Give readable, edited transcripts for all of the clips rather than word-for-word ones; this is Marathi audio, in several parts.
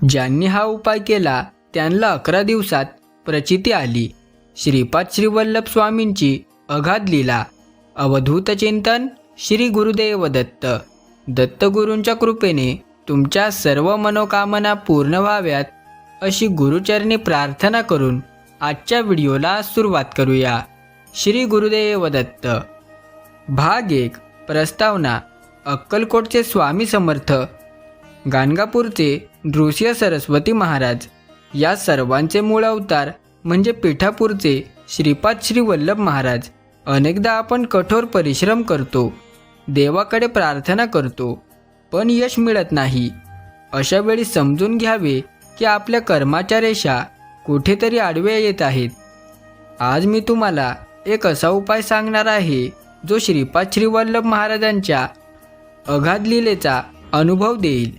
ज्यांनी हा उपाय केला त्यांना 11 दिवसात प्रचिती आली. श्रीपाद श्रीवल्लभ स्वामींची अगाध लीला. अवधूत चिंतन श्री गुरुदेव दत्त. दत्तगुरूंच्या कृपेने तुमच्या सर्व मनोकामना पूर्ण व्हाव्यात अशी गुरुचरणी प्रार्थना करून आजच्या व्हिडिओला सुरुवात करूया. श्री गुरुदेव दत्त. भाग 1. प्रस्तावना. अक्कलकोटचे स्वामी समर्थ, गाणगापूरचे नृसिंह सरस्वती महाराज या सर्वांचे मूळ अवतार म्हणजे पिठापूरचे श्रीपाद श्रीवल्लभ महाराज. अनेकदा आपण कठोर परिश्रम करतो, देवाकडे प्रार्थना करतो, पण यश मिळत नाही. अशा वेळी समजून घ्यावे की आपल्या कर्माच्या रेषा कुठेतरी आडव्या येत आहेत. आज मी तुम्हाला एक असा उपाय सांगणार आहे जो श्रीपाद श्रीवल्लभ महाराजांच्या अगाध लीलेचा अनुभव देईल.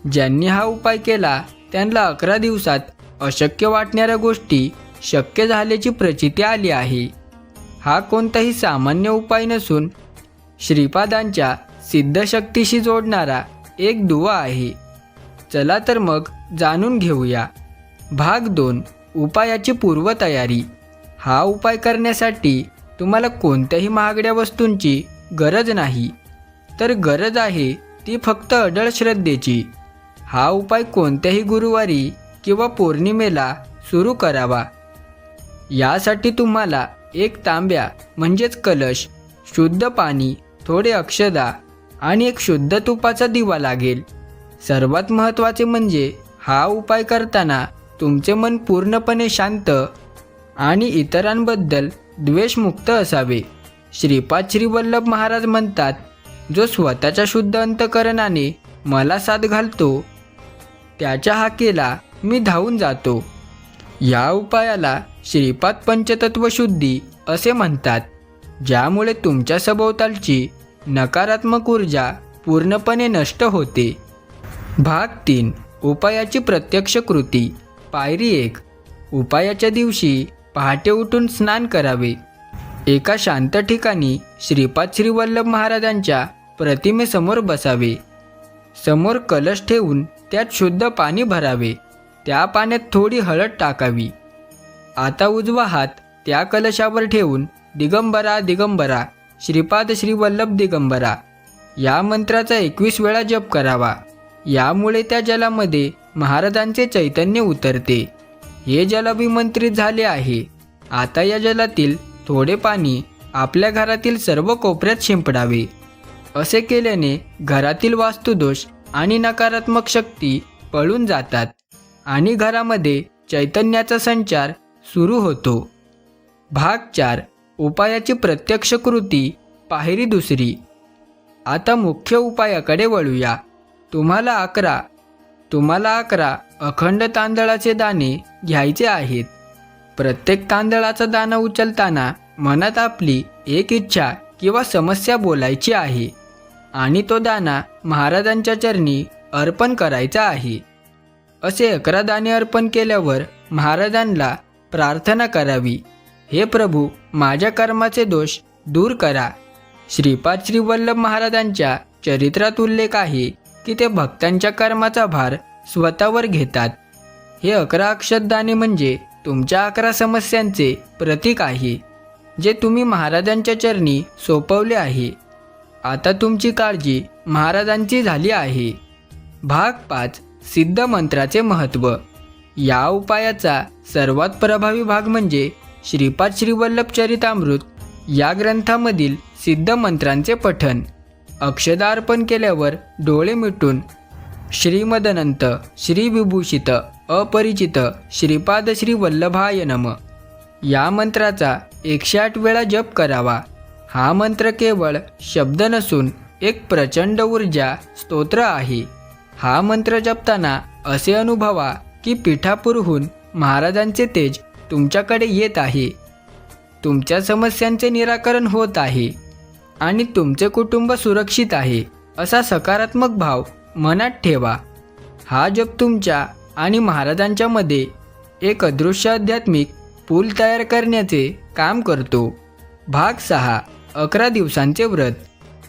ज्यांनी हा उपाय केला त्यांना 11 दिवसात अशक्य वाटणाऱ्या गोष्टी शक्य झाल्याची प्रचिती आली आहे. हा कोणताही सामान्य उपाय नसून श्रीपादांच्या सिद्धशक्तीशी जोडणारा एक दुवा आहे. चला तर मग जाणून घेऊया. भाग 2. उपायाची पूर्वतयारी. हा उपाय करण्यासाठी तुम्हाला कोणत्याही महागड्या वस्तूंची गरज नाही, तर गरज आहे ती फक्त अढळ श्रद्धेची. हा उपाय कोणत्याही गुरुवारी किंवा पौर्णिमेला सुरू करावा. यासाठी तुम्हाला एक तांब्या म्हणजेच कलश, शुद्ध पाणी, थोडे अक्षदा आणि एक शुद्ध तुपाचा दिवा लागेल. सर्वात महत्त्वाचे म्हणजे हा उपाय करताना तुमचे मन पूर्णपणे शांत आणि इतरांबद्दल द्वेषमुक्त असावे. श्रीपाद श्रीवल्लभ महाराज म्हणतात, जो स्वतःच्या शुद्ध अंतकरणाने मला साथ घालतो त्याच्या हाकेला मी धावून जातो. या उपायाला श्रीपाद पंचतत्व शुद्धी असे म्हणतात, ज्यामुळे तुमच्या सभोवतालची नकारात्मक ऊर्जा पूर्णपणे नष्ट होते. भाग 3. उपायाची प्रत्यक्ष कृती. पायरी 1. उपायाच्या दिवशी पहाटे उठून स्नान करावे. एका शांत ठिकाणी श्रीपाद श्रीवल्लभ महाराजांच्या प्रतिमेसमोर बसावे. समोर कलश ठेवून त्यात शुद्ध पाणी भरावे. त्या पाण्यात थोडी हळद टाकावी. आता उजवा हात त्या कलशावर ठेवून दिगंबरा दिगंबरा श्रीपाद श्रीवल्लभ दिगंबरा या मंत्राचा 21 वेळा जप करावा. यामुळे त्या जलामध्ये महाराजांचे चैतन्य उतरते. हे जल अभिमंत्रित झाले आहे. आता या जलातील थोडे पाणी आपल्या घरातील सर्व कोपऱ्यात शिंपडावे. असे केल्याने घरातील वास्तुदोष आणि नकारात्मक शक्ती पळून जातात आणि घरामध्ये चैतन्याचा संचार सुरू होतो. भाग 4. उपायाची प्रत्यक्ष कृती. पायरी 2. आता मुख्य उपायाकडे वळूया. तुम्हाला 11 अखंड तांदळाचे दाणे घ्यायचे आहेत. प्रत्येक तांदळाचा दाणा उचलताना मनात आपली एक इच्छा किंवा समस्या बोलायची आहे आणि तो दाणा महाराजांच्या चरणी अर्पण करायचा आहे. असे 11 दाणे अर्पण केल्यावर महाराजांना प्रार्थना करावी, हे प्रभू, माझ्या कर्माचे दोष दूर करा. श्रीपाद श्रीवल्लभ महाराजांच्या चरित्रात उल्लेख आहे की ते भक्तांच्या कर्माचा भार स्वतःवर घेतात. हे 11 अक्षत दाणे म्हणजे तुमच्या 11 समस्यांचे प्रतीक आहे, जे तुम्ही महाराजांच्या चरणी सोपवले आहे. आता तुमची काळजी महाराजांची झाली आहे. भाग 5. सिद्ध मंत्राचे महत्त्व. या उपायाचा सर्वात प्रभावी भाग म्हणजे श्रीपाद श्रीवल्लभ चरितामृत या ग्रंथामधील सिद्ध मंत्रांचे पठण. अक्षदा अर्पण केल्यावर डोळे मिटून श्रीमदनंत श्रीविभूषित अपरिचित श्रीपाद श्रीवल्लभाय नमः या मंत्राचा 108 वेळा जप करावा. हा मंत्र केवळ शब्द नसून एक प्रचंड ऊर्जा स्तोत्र आहे. हा मंत्र जपताना असे अनुभवा की पिठापूरहून महाराजांचे तेज तुमच्याकडे येत आहे. तुमच्या समस्यांचे निराकरण होत आहे आणि तुमचे कुटुंब सुरक्षित आहे असा सकारात्मक भाव मनात ठेवा. हा जप तुमच्या आणि महाराजांच्या मध्ये एक अदृश्य आध्यात्मिक पूल तयार करण्याचे काम करतो. भाग 6. 11 दिवसांचे व्रत.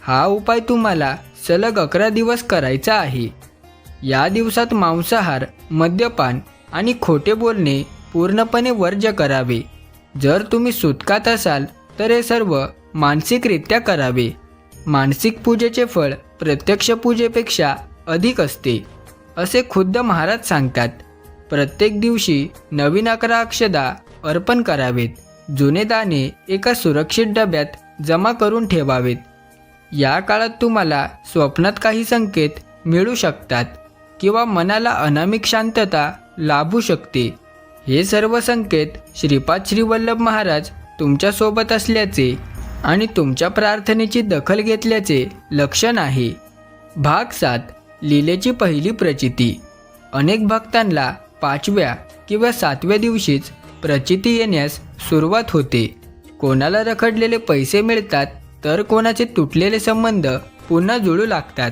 हा उपाय तुम्हाला सलग 11 दिवस करायचा आहे. या दिवसात मांसाहार, मद्यपान आणि खोटे बोलणे पूर्णपणे वर्ज्य करावे. जर तुम्ही सुटकात असाल तर हे सर्व मानसिकरित्या करावे. मानसिक पूजेचे फळ प्रत्यक्ष पूजेपेक्षा अधिक असते, असे खुद्द महाराज सांगतात. प्रत्येक दिवशी नवीन 11 अक्षदा अर्पण करावेत. जुने दाणे एका सुरक्षित डब्यात जमा करून ठेवावेत. या काळात तुम्हाला स्वप्नात काही संकेत मिळू शकतात किंवा मनाला अनामिक शांतता लाभू शकते. हे सर्व संकेत श्रीपाद श्री वल्लभ महाराज तुमच्यासोबत असल्याचे आणि तुमच्या प्रार्थनेची दखल घेतल्याचे लक्षण आहे. भाग 7. लीलेची पहिली प्रचिती. अनेक भक्तांना 5व्या किंवा 7व्या दिवशीच प्रचिती येण्यास सुरुवात होते. कोणाला रखडलेले पैसे मिळतात तर कोणाचे तुटलेले संबंध पुन्हा जुळू लागतात.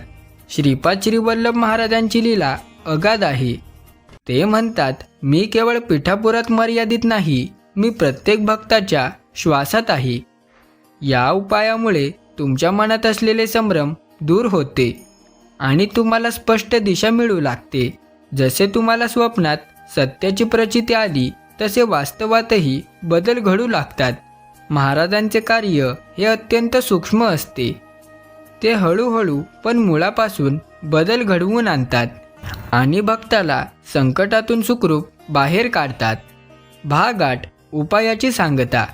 श्रीपाद श्री वल्लभ महाराजांची लीला अगाध आहे. ते म्हणतात, मी केवळ पिठापुरात मर्यादित नाही, मी प्रत्येक भक्ताच्या श्वासात आहे. या उपायामुळे तुमच्या मनात असलेले संभ्रम दूर होते आणि तुम्हाला स्पष्ट दिशा मिळू लागते. जसे तुम्हाला स्वप्नात सत्याची प्रचिती आली तसे वास्तवातही बदल घडू लागतात. महाराजांचे कार्य हे अत्यंत सूक्ष्म असते. ते हळूहळू पण मुळापासून बदल घडवून आणतात आणि भक्ताला संकटातून सुखरूप बाहेर काढतात. भाग 8. उपायाची सांगता.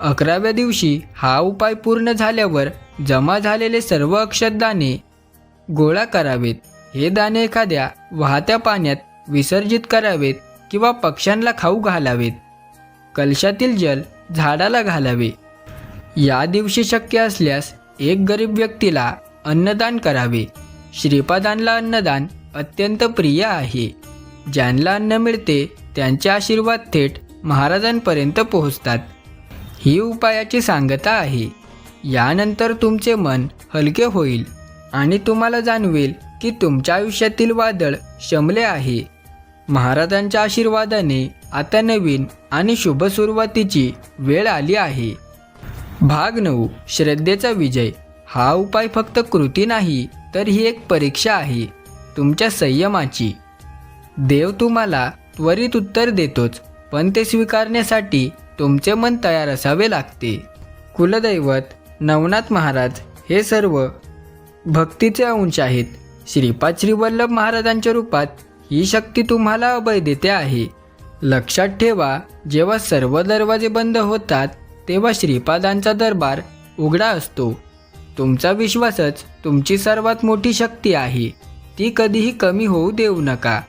11व्या दिवशी हा उपाय पूर्ण झाल्यावर जमा झालेले सर्व अक्षत दाणे गोळा करावेत. हे दाणे एखाद्या वाहत्या पाण्यात विसर्जित करावेत किंवा पक्ष्यांना खाऊ घालावेत. कलशातील जल झाडाला घालावे. या दिवशी शक्य असल्यास एक गरीब व्यक्तीला अन्नदान करावे. श्रीपादांना अन्नदान अत्यंत प्रिय आहे. ज्यांना अन्न मिळते त्यांचे आशीर्वाद थेट महाराजांपर्यंत पोहोचतात. ही उपायाची सांगता आहे. यानंतर तुमचे मन हलके होईल आणि तुम्हाला जाणवेल की तुमच्या आयुष्यातील वादळ शमले आहे. महाराजांच्या आशीर्वादाने आता नवीन आणि शुभ सुरुवातीची वेळ आली आहे. भाग 9. श्रद्धेचा विजय. हा उपाय फक्त कृती नाही तर ही एक परीक्षा आहे तुमच्या संयमाची. देव तुम्हाला त्वरित उत्तर देतोच, पण ते स्वीकारण्यासाठी तुमचे मन तयार असावे लागते. कुलदैवत नवनाथ महाराज हे सर्व भक्तीचे अंश आहेत. श्रीपाद श्री वल्लभ महाराजांच्या रूपात ही शक्ती तुम्हाला अभय देते आहे. लक्षात ठेवा, जेव्हा सर्व दरवाजे बंद होतात तेव्हा श्रीपादांचा दरबार उघडा असतो. तुमचा विश्वासच तुमची सर्वात मोठी शक्ती आहे. ती कधीही कमी होऊ देऊ नका.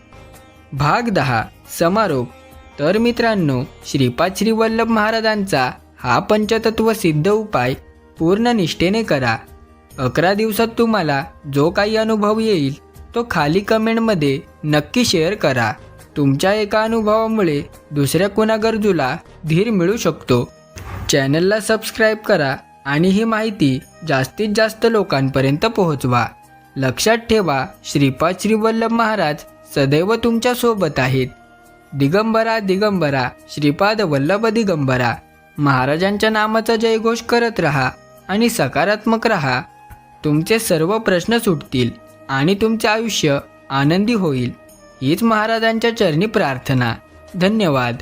भाग 10. समारोप. तर मित्रांनो, श्रीपाद श्री वल्लभ महाराजांचा हा पंचतत्व सिद्ध उपाय पूर्ण निष्ठेने करा. 11 दिवसात तुम्हाला जो काही अनुभव येईल तो खाली कमेंटमध्ये नक्की शेअर करा. तुमच्या एका अनुभवामुळे दुसऱ्या कोणा गरजूला धीर मिळू शकतो. चॅनलला सबस्क्राईब करा आणि ही माहिती जास्तीत जास्त लोकांपर्यंत पोहोचवा. लक्षात ठेवा, श्रीपाद श्री वल्लभ महाराज सदैव तुमच्या सोबत आहेत. दिगंबरा दिगंबरा श्रीपाद वल्लभ दिगंबरा. महाराजांच्या नामाचा जयघोष करत राहा आणि सकारात्मक राहा. तुमचे सर्व प्रश्न सुटतील आणि तुमचे आयुष्य आनंदी होईल. हीच महाराजांच्या चरणी प्रार्थना. धन्यवाद.